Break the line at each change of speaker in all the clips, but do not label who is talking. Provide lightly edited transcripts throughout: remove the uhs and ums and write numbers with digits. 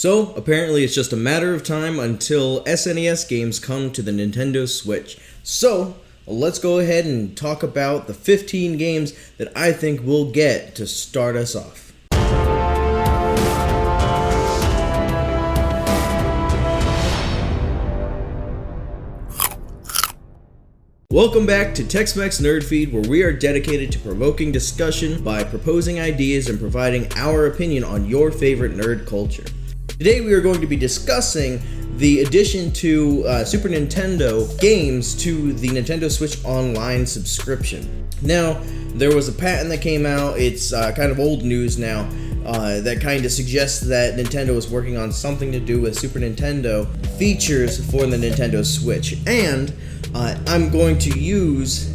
So, apparently it's just a matter of time until SNES games come to the Nintendo Switch. So, let's go ahead and talk about the 15 games that I think we'll get to start us off. Welcome back to Tex-Mex Nerd Feed, where we are dedicated to provoking discussion by proposing ideas and providing our opinion on your favorite nerd culture. Today we are going to be discussing the addition to Super Nintendo games to the Nintendo Switch Online subscription. Now, there was a patent that came out, it's kind of old news now, that kind of suggests that Nintendo is working on something to do with Super Nintendo features for the Nintendo Switch. And I'm going to use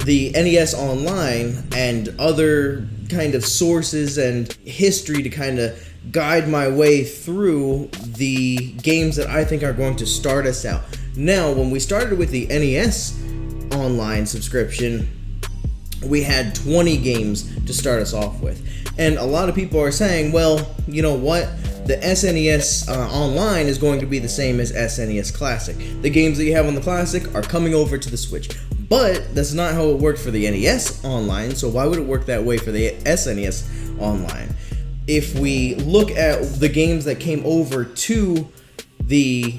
the NES Online and other kind of sources and history to kind of guide my way through the games that I think are going to start us out. Now, when we started with the NES Online subscription, we had 20 games to start us off with. And a lot of people are saying, well, you know what? The SNES Online is going to be the same as SNES Classic. The games that you have on the Classic are coming over to the Switch. But that's not how it worked for the NES Online, so why would it work that way for the SNES Online? If we look at the games that came over to the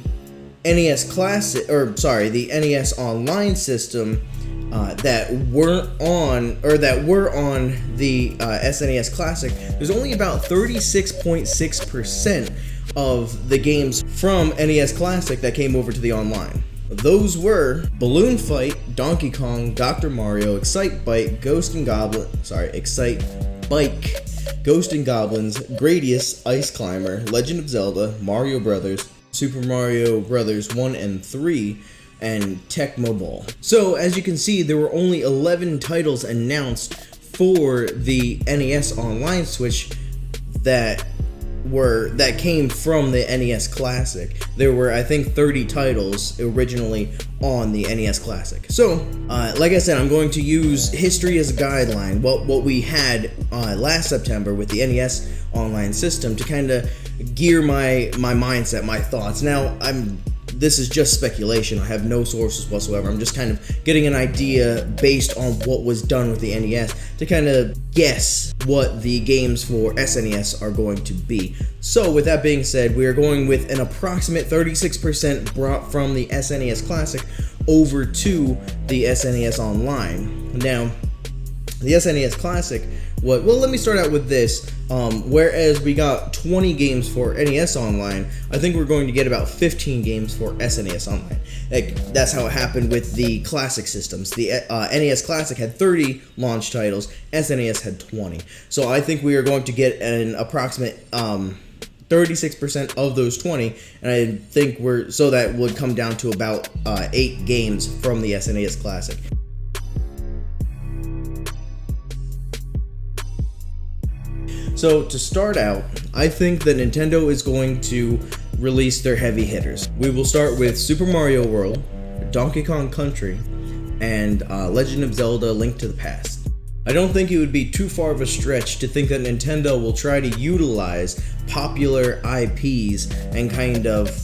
NES Classic, the NES Online system, that were on the SNES Classic, there's only about 36.6% of the games from NES Classic that came over to the Online. Those were Balloon Fight, Donkey Kong, Dr. Mario, Excite Bike, Ghost and Goblins, Gradius, Ice Climber, Legend of Zelda, Mario Brothers, Super Mario Brothers 1 and 3, and Tecmo Bowl. So, as you can see, there were only 11 titles announced for the NES Online Switch that came from the NES Classic. There were, I think, 30 titles originally on the NES Classic. So, like I said, I'm going to use history as a guideline, what we had last September with the NES Online system to kind of gear my mindset, my thoughts. Now, this is just speculation. I have no sources whatsoever. I'm just kind of getting an idea based on what was done with the NES to kind of guess what the games for SNES are going to be. So with that being said, we are going with an approximate 36% brought from the SNES Classic over to the SNES Online. Now, the SNES Classic, well, let me start out with this. Whereas we got 20 games for NES Online, I think we're going to get about 15 games for SNES Online. That's how it happened with the classic systems. The NES Classic had 30 launch titles, SNES had 20. So I think we are going to get an approximate 36% of those 20, and I think so that would come down to about 8 games from the SNES Classic. So to start out, I think that Nintendo is going to release their heavy hitters. We will start with Super Mario World, Donkey Kong Country, and Legend of Zelda: Link to the Past. I don't think it would be too far of a stretch to think that Nintendo will try to utilize popular IPs and kind of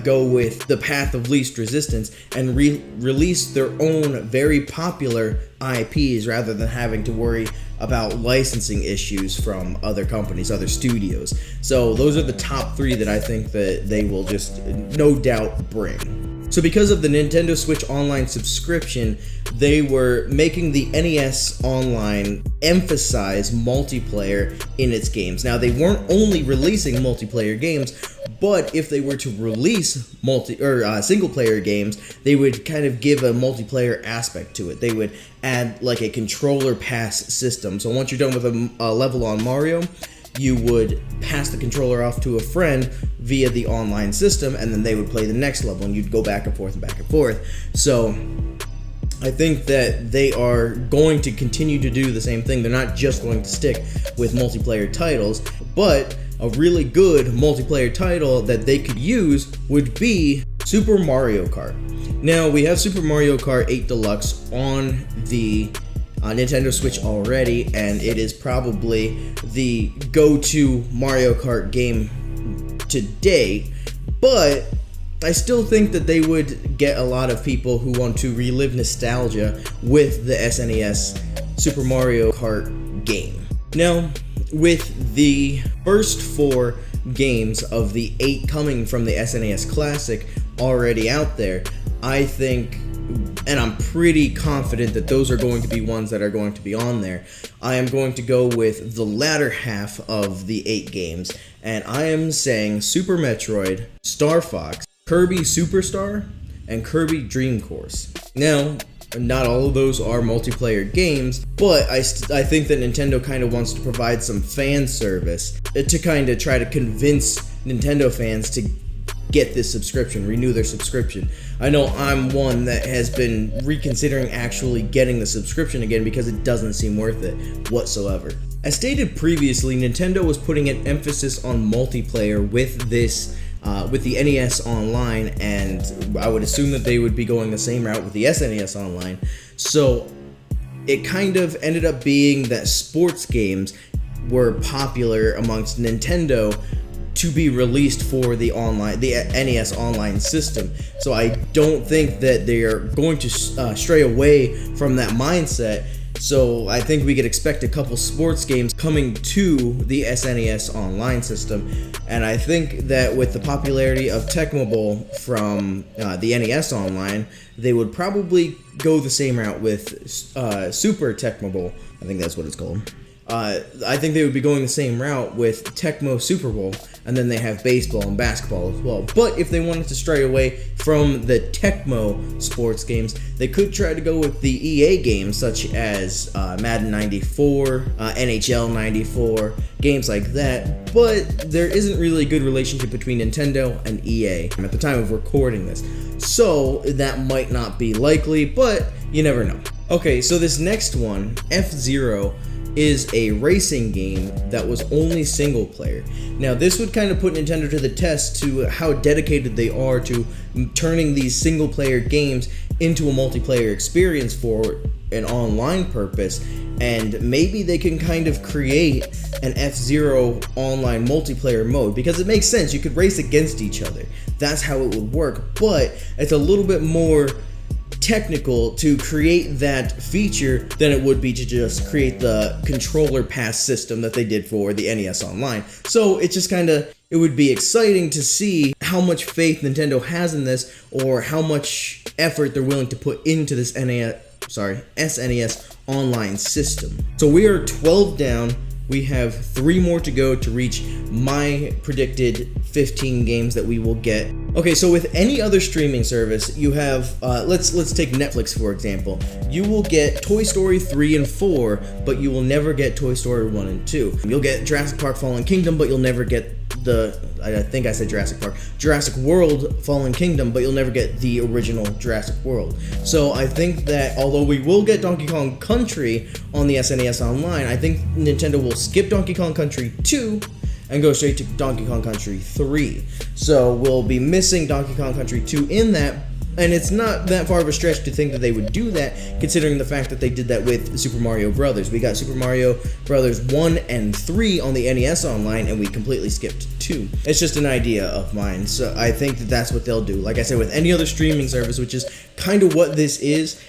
go with the path of least resistance and release their own very popular IPs rather than having to worry about licensing issues from other companies, other studios. So those are the top 3 that I think that they will just no doubt bring. So because of the Nintendo Switch Online subscription, they were making the NES Online emphasize multiplayer in its games. Now, they weren't only releasing multiplayer games, but if they were to release single-player games, they would kind of give a multiplayer aspect to it. They would add like a controller pass system. So once you're done with a level on Mario, you would pass the controller off to a friend via the online system, and then they would play the next level, and you'd go back and forth and back and forth. So I think that they are going to continue to do the same thing. They're not just going to stick with multiplayer titles, but a really good multiplayer title that they could use would be Super Mario Kart. Now, we have Super Mario Kart 8 Deluxe on the Nintendo Switch already, and it is probably the go-to Mario Kart game to date, but I still think that they would get a lot of people who want to relive nostalgia with the SNES Super Mario Kart game. Now, with the first 4 games of the 8 coming from the SNES Classic already out there, I think, and I'm pretty confident that those are going to be ones that are going to be on there. I am going to go with the latter half of the 8 games, and I am saying Super Metroid, Star Fox, Kirby Superstar, and Kirby Dream Course. Now, not all of those are multiplayer games, but I think that Nintendo kind of wants to provide some fan service to kind of try to convince Nintendo fans to get this subscription, renew their subscription. I know I'm one that has been reconsidering actually getting the subscription again because it doesn't seem worth it whatsoever. As stated previously, Nintendo was putting an emphasis on multiplayer with this with the NES Online, and I would assume that they would be going the same route with the SNES Online. So it kind of ended up being that sports games were popular amongst Nintendo to be released for the NES Online system. So I don't think that they are going to stray away from that mindset. So I think we could expect a couple sports games coming to the SNES Online system. And I think that with the popularity of Tecmo Bowl from the NES Online, they would probably go the same route with Super Tecmo Bowl. I think that's what it's called. I think they would be going the same route with Tecmo Super Bowl, and then they have baseball and basketball as well. But if they wanted to stray away from the Tecmo sports games, they could try to go with the EA games such as Madden 94, NHL 94, games like that. But there isn't really a good relationship between Nintendo and EA at the time of recording this. So that might not be likely, but you never know. Okay, so this next one, F-Zero, is a racing game that was only single player. Now this would kind of put Nintendo to the test to how dedicated they are to turning these single player games into a multiplayer experience for an online purpose, and maybe they can kind of create an F-Zero online multiplayer mode, because it makes sense. You could race against each other. That's how it would work, but it's a little bit more technical to create that feature than it would be to just create the controller pass system that they did for the NES Online. So it just kind of, it would be exciting to see how much faith Nintendo has in this, or how much effort they're willing to put into this SNES Online system. So we are 12 down. We have 3 more to go to reach my predicted 15 games that we will get. Okay, so with any other streaming service, you have, let's take Netflix for example. You will get Toy Story 3 and 4, but you will never get Toy Story 1 and 2. You'll get Jurassic Park Fallen Kingdom, but you'll never get I think I said Jurassic World Fallen Kingdom, but you'll never get the original Jurassic World. So I think that although we will get Donkey Kong Country on the SNES Online, I think Nintendo will skip Donkey Kong Country 2 and go straight to Donkey Kong Country 3. So we'll be missing Donkey Kong Country 2 in that, and it's not that far of a stretch to think that they would do that, considering the fact that they did that with Super Mario Brothers. We got Super Mario Brothers 1 and 3 on the NES Online, and we completely skipped 2. It's just an idea of mine, so I think that that's what they'll do. Like I said, with any other streaming service, which is kind of what this is,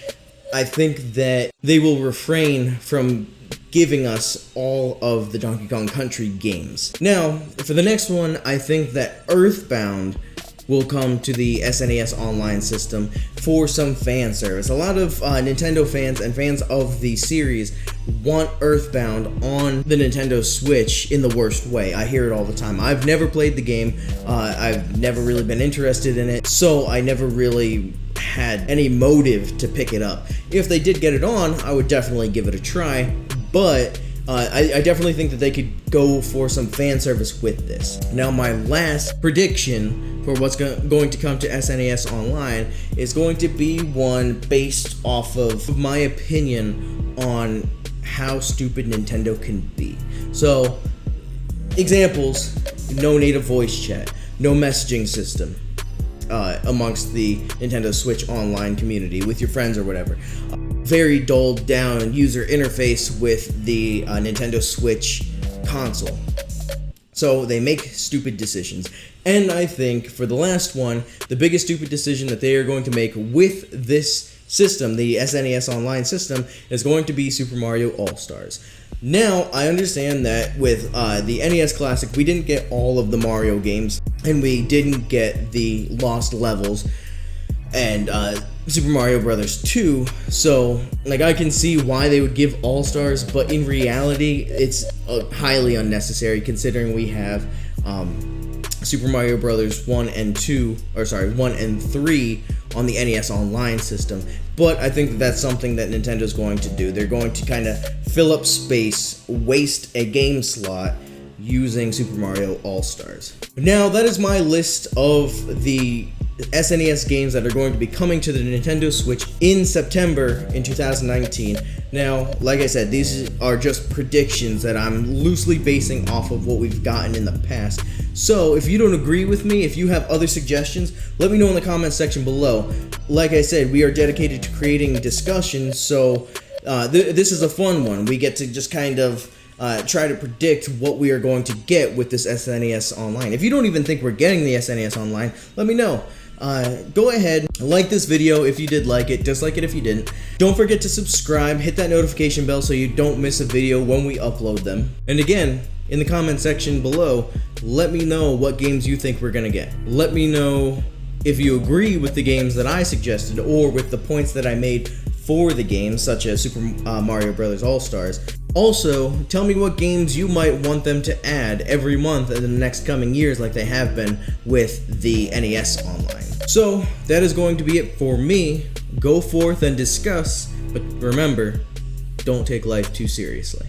I think that they will refrain from giving us all of the Donkey Kong Country games. Now, for the next one, I think that Earthbound will come to the SNES Online system for some fan service. A lot of Nintendo fans and fans of the series want Earthbound on the Nintendo Switch in the worst way. I hear it all the time. I've never played the game. I've never really been interested in it, so I never really had any motive to pick it up. If they did get it on, I would definitely give it a try, but I definitely think that they could go for some fan service with this. Now, my last prediction for what's going to come to SNES Online is going to be one based off of my opinion on how stupid Nintendo can be. So, examples: no native voice chat, no messaging system amongst the Nintendo Switch Online community with your friends or whatever. Very dulled down user interface with the Nintendo Switch console. So they make stupid decisions. And I think for the last one, the biggest stupid decision that they are going to make with this system, the SNES Online system, is going to be Super Mario All-Stars. Now, I understand that with the NES Classic, we didn't get all of the Mario games, and we didn't get the Lost Levels and Super Mario Bros. 2, so like I can see why they would give All-Stars, but in reality, it's highly unnecessary considering we have Super Mario Bros. 1 and 2, or sorry, 1 and 3 on the NES Online system. But I think that that's something that Nintendo's going to do. They're going to kind of fill up space, waste a game slot using Super Mario All-Stars. Now, that is my list of the SNES games that are going to be coming to the Nintendo Switch in September in 2019. Now, like I said, these are just predictions that I'm loosely basing off of what we've gotten in the past. So, if you don't agree with me, if you have other suggestions, let me know in the comments section below. Like I said, we are dedicated to creating discussions, so this is a fun one. We get to just kind of try to predict what we are going to get with this SNES Online. If you don't even think we're getting the SNES Online, let me know. Go ahead, like this video if you did like it, dislike it if you didn't. Don't forget to subscribe, hit that notification bell so you don't miss a video when we upload them. And again, in the comment section below, let me know what games you think we're gonna get. Let me know if you agree with the games that I suggested or with the points that I made for the games, such as Super Mario Bros. All-Stars. Also, tell me what games you might want them to add every month in the next coming years like they have been with the NES Online. So, that is going to be it for me. Go forth and discuss, but remember, don't take life too seriously.